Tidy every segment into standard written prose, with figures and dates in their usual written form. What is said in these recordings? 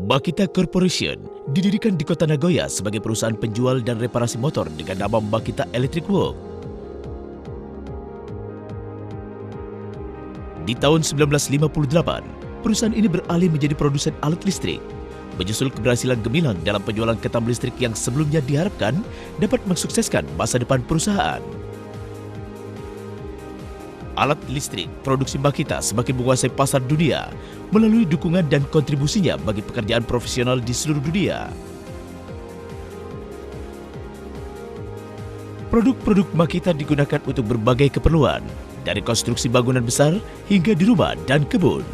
Makita Corporation didirikan di kota Nagoya sebagai perusahaan penjual dan reparasi motor dengan nama Makita Electric Works. Di tahun 1958, perusahaan ini beralih menjadi produsen alat listrik. Menyusul keberhasilan gemilang dalam penjualan ketam listrik yang sebelumnya diharapkan dapat mensukseskan masa depan perusahaan. Alat listrik produksi Makita semakin menguasai pasar dunia melalui dukungan dan kontribusinya bagi pekerjaan profesional di seluruh dunia. Produk-produk Makita digunakan untuk berbagai keperluan, dari konstruksi bangunan besar hingga di rumah dan kebun.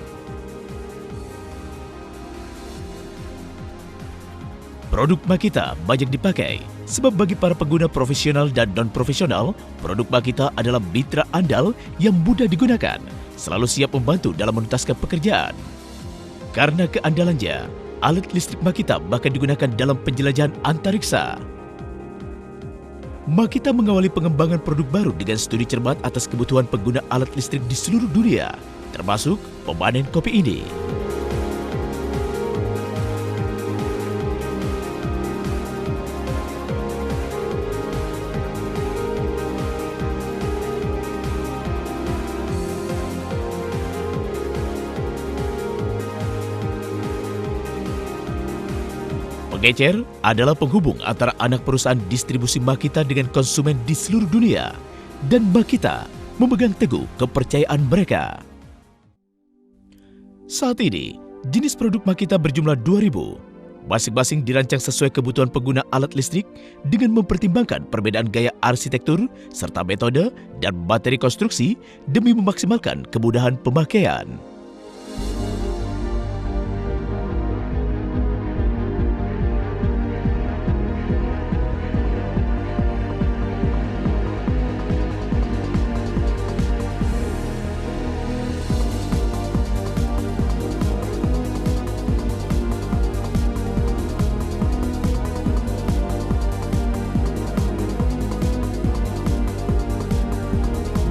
Produk Makita banyak dipakai, sebab bagi para pengguna profesional dan non-profesional, produk Makita adalah mitra andal yang mudah digunakan, selalu siap membantu dalam menuntaskan pekerjaan. Karena keandalannya, alat listrik Makita bahkan digunakan dalam penjelajahan antariksa. Makita mengawali pengembangan produk baru dengan studi cermat atas kebutuhan pengguna alat listrik di seluruh dunia, termasuk pemanen kopi ini. Pengecer adalah penghubung antara anak perusahaan distribusi Makita dengan konsumen di seluruh dunia, dan Makita memegang teguh kepercayaan mereka. Saat ini, jenis produk Makita berjumlah 2.000. Masing-masing dirancang sesuai kebutuhan pengguna alat listrik dengan mempertimbangkan perbedaan gaya arsitektur serta metode dan materi konstruksi demi memaksimalkan kemudahan pemakaian.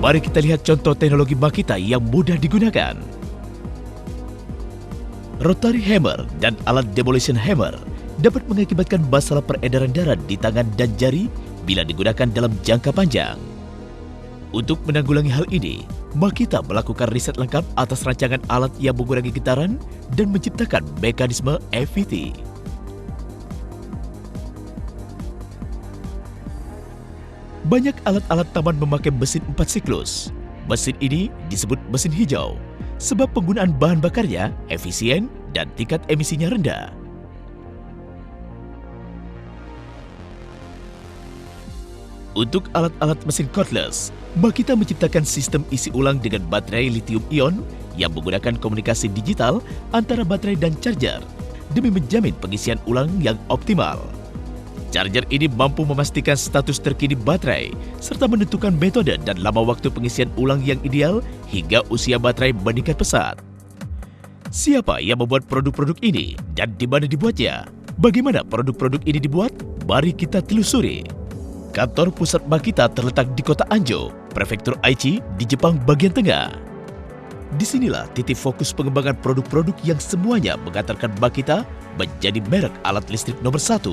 Mari kita lihat contoh teknologi Makita yang mudah digunakan. Rotary hammer dan alat demolition hammer dapat mengakibatkan masalah peredaran darah di tangan dan jari bila digunakan dalam jangka panjang. Untuk menanggulangi hal ini, Makita melakukan riset lengkap atas rancangan alat yang mengurangi getaran dan menciptakan mekanisme FVT. Banyak alat-alat taman memakai mesin 4 siklus. Mesin ini disebut mesin hijau, sebab penggunaan bahan bakarnya efisien dan tingkat emisinya rendah. Untuk alat-alat mesin cordless, Makita menciptakan sistem isi ulang dengan baterai lithium-ion yang menggunakan komunikasi digital antara baterai dan charger demi menjamin pengisian ulang yang optimal. Charger ini mampu memastikan status terkini baterai serta menentukan metode dan lama waktu pengisian ulang yang ideal hingga usia baterai meningkat pesat. Siapa yang membuat produk-produk ini dan di mana dibuatnya? Bagaimana produk-produk ini dibuat? Mari kita telusuri. Kantor pusat Makita terletak di kota Anjo, Prefektur Aichi di Jepang bagian tengah. Disinilah titik fokus pengembangan produk-produk yang semuanya mengantarkan Makita menjadi merek alat listrik nomor 1.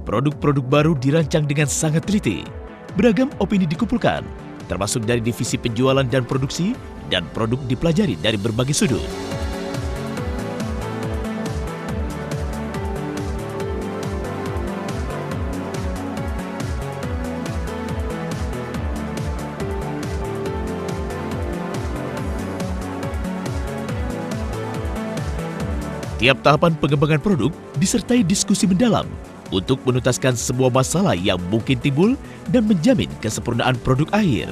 Produk-produk baru dirancang dengan sangat teliti. Beragam opini dikumpulkan, termasuk dari divisi penjualan dan produksi, dan produk dipelajari dari berbagai sudut. Tiap tahapan pengembangan produk disertai diskusi mendalam untuk menuntaskan semua masalah yang mungkin timbul dan menjamin kesempurnaan produk akhir.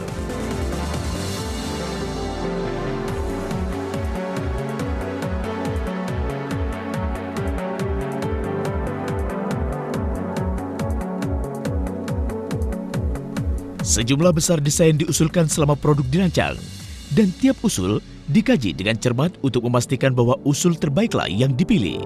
Sejumlah besar desain diusulkan selama produk dirancang, dan tiap usul dikaji dengan cermat untuk memastikan bahwa usul terbaiklah yang dipilih.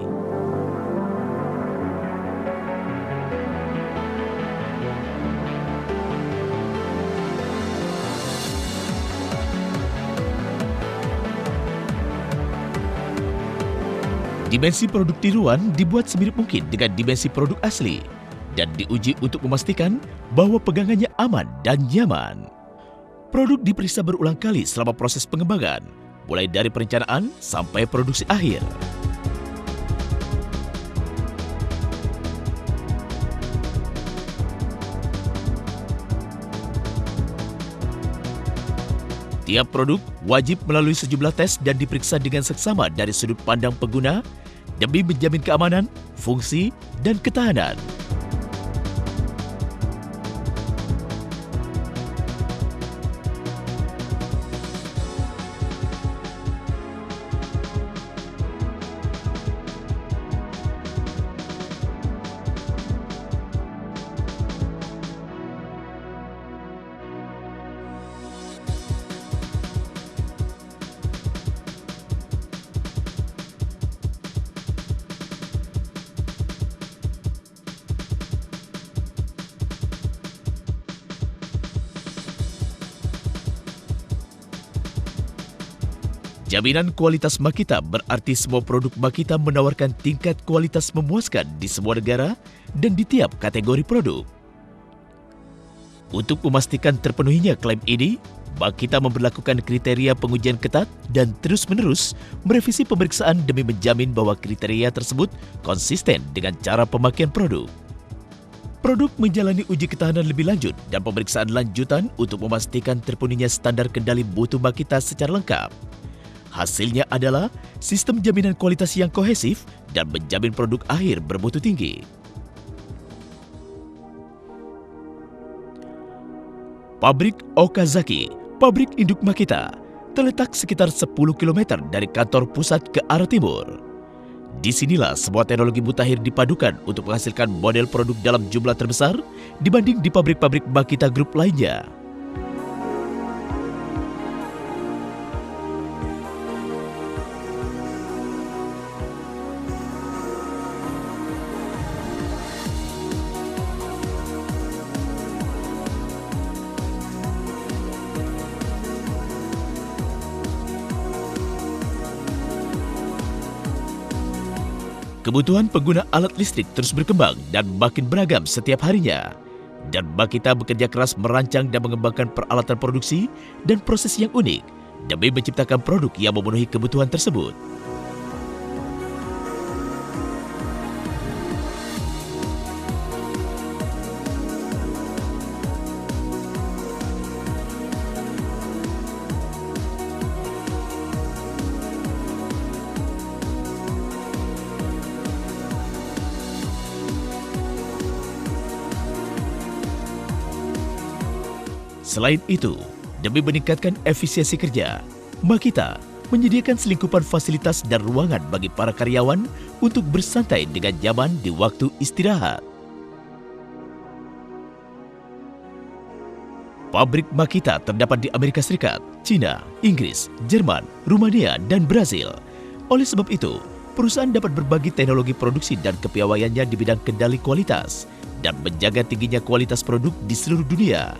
Dimensi produk tiruan dibuat semirip mungkin dengan dimensi produk asli dan diuji untuk memastikan bahwa pegangannya aman dan nyaman. Produk diperiksa berulang kali selama proses pengembangan, mulai dari perencanaan sampai produksi akhir. Tiap produk wajib melalui sejumlah tes dan diperiksa dengan seksama dari sudut pandang pengguna demi menjamin keamanan, fungsi, dan ketahanan. Jaminan kualitas Makita berarti semua produk Makita menawarkan tingkat kualitas memuaskan di semua negara dan di tiap kategori produk. Untuk memastikan terpenuhinya klaim ini, Makita memberlakukan kriteria pengujian ketat dan terus-menerus merevisi pemeriksaan demi menjamin bahwa kriteria tersebut konsisten dengan cara pemakaian produk. Produk menjalani uji ketahanan lebih lanjut dan pemeriksaan lanjutan untuk memastikan terpenuhinya standar kendali mutu Makita secara lengkap. Hasilnya adalah sistem jaminan kualitas yang kohesif dan menjamin produk akhir bermutu tinggi. Pabrik Okazaki, pabrik induk Makita, terletak sekitar 10 km dari kantor pusat ke arah timur. Disinilah semua teknologi mutakhir dipadukan untuk menghasilkan model produk dalam jumlah terbesar dibanding di pabrik-pabrik Makita Group lainnya. Kebutuhan pengguna alat listrik terus berkembang dan makin beragam setiap harinya. Dan Makita bekerja keras merancang dan mengembangkan peralatan produksi dan proses yang unik demi menciptakan produk yang memenuhi kebutuhan tersebut. Selain itu, demi meningkatkan efisiensi kerja, Makita menyediakan selingkupan fasilitas dan ruangan bagi para karyawan untuk bersantai dengan nyaman di waktu istirahat. Pabrik Makita terdapat di Amerika Serikat, China, Inggris, Jerman, Rumania, dan Brasil. Oleh sebab itu, perusahaan dapat berbagi teknologi produksi dan kepiawaiannya di bidang kendali kualitas dan menjaga tingginya kualitas produk di seluruh dunia.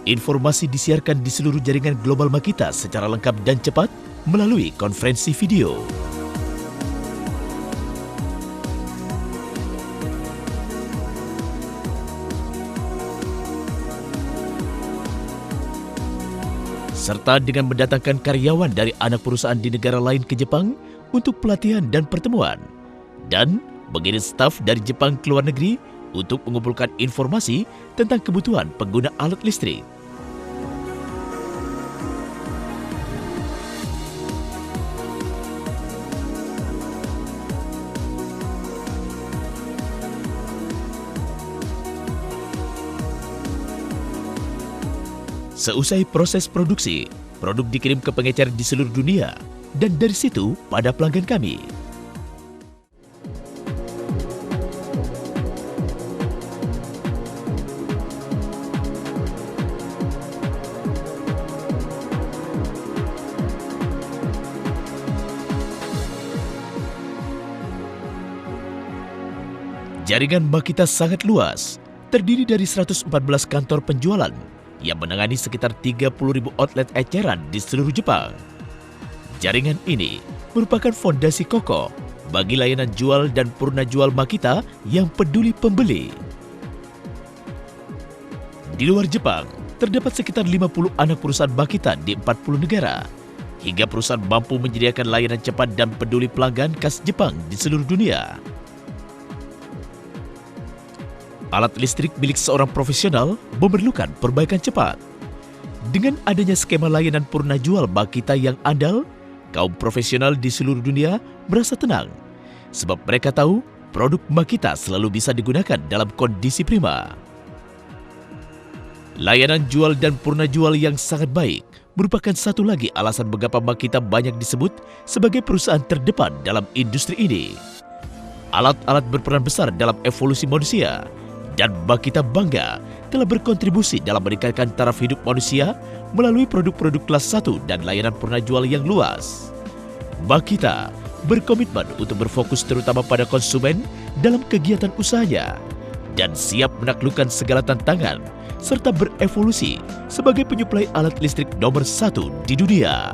Informasi disiarkan di seluruh jaringan global Makita secara lengkap dan cepat melalui konferensi video. serta dengan mendatangkan karyawan dari anak perusahaan di negara lain ke Jepang untuk pelatihan dan pertemuan, dan mengirim staf dari Jepang ke luar negeri untuk mengumpulkan informasi tentang kebutuhan pengguna alat listrik. Seusai proses produksi, produk dikirim ke pengecer di seluruh dunia, dan dari situ pada pelanggan kami. Jaringan Makita sangat luas, terdiri dari 114 kantor penjualan yang menangani sekitar 30.000 outlet eceran di seluruh Jepang. Jaringan ini merupakan fondasi kokoh bagi layanan jual dan purna jual Makita yang peduli pembeli. Di luar Jepang, terdapat sekitar 50 anak perusahaan Makita di 40 negara, hingga perusahaan mampu menyediakan layanan cepat dan peduli pelanggan khas Jepang di seluruh dunia. Alat listrik milik seorang profesional memerlukan perbaikan cepat. Dengan adanya skema layanan purna jual Makita yang andal, kaum profesional di seluruh dunia merasa tenang, sebab mereka tahu produk Makita selalu bisa digunakan dalam kondisi prima. Layanan jual dan purna jual yang sangat baik merupakan satu lagi alasan mengapa Makita banyak disebut sebagai perusahaan terdepan dalam industri ini. Alat-alat berperan besar dalam evolusi manusia, dan Makita bangga telah berkontribusi dalam meningkatkan taraf hidup manusia melalui produk-produk kelas 1 dan layanan purna jual yang luas. Makita berkomitmen untuk berfokus terutama pada konsumen dalam kegiatan usahanya dan siap menaklukkan segala tantangan serta berevolusi sebagai penyuplai alat listrik nomor 1 di dunia.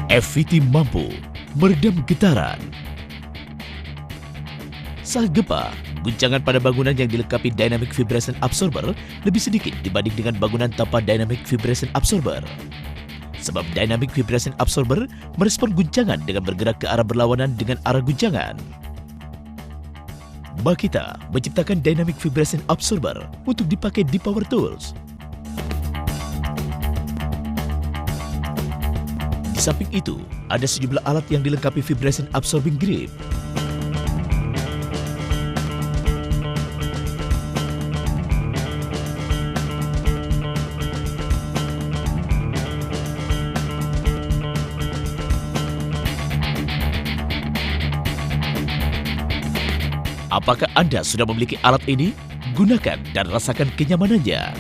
FVT mampu meredam getaran. Saat gempa, guncangan pada bangunan yang dilengkapi Dynamic Vibration Absorber lebih sedikit dibanding dengan bangunan tanpa Dynamic Vibration Absorber. Sebab Dynamic Vibration Absorber merespon guncangan dengan bergerak ke arah berlawanan dengan arah guncangan. Makita menciptakan Dynamic Vibration Absorber untuk dipakai di power tools. Di samping itu, ada sejumlah alat yang dilengkapi vibration absorbing grip. Apakah Anda sudah memiliki alat ini? Gunakan dan rasakan kenyamanannya.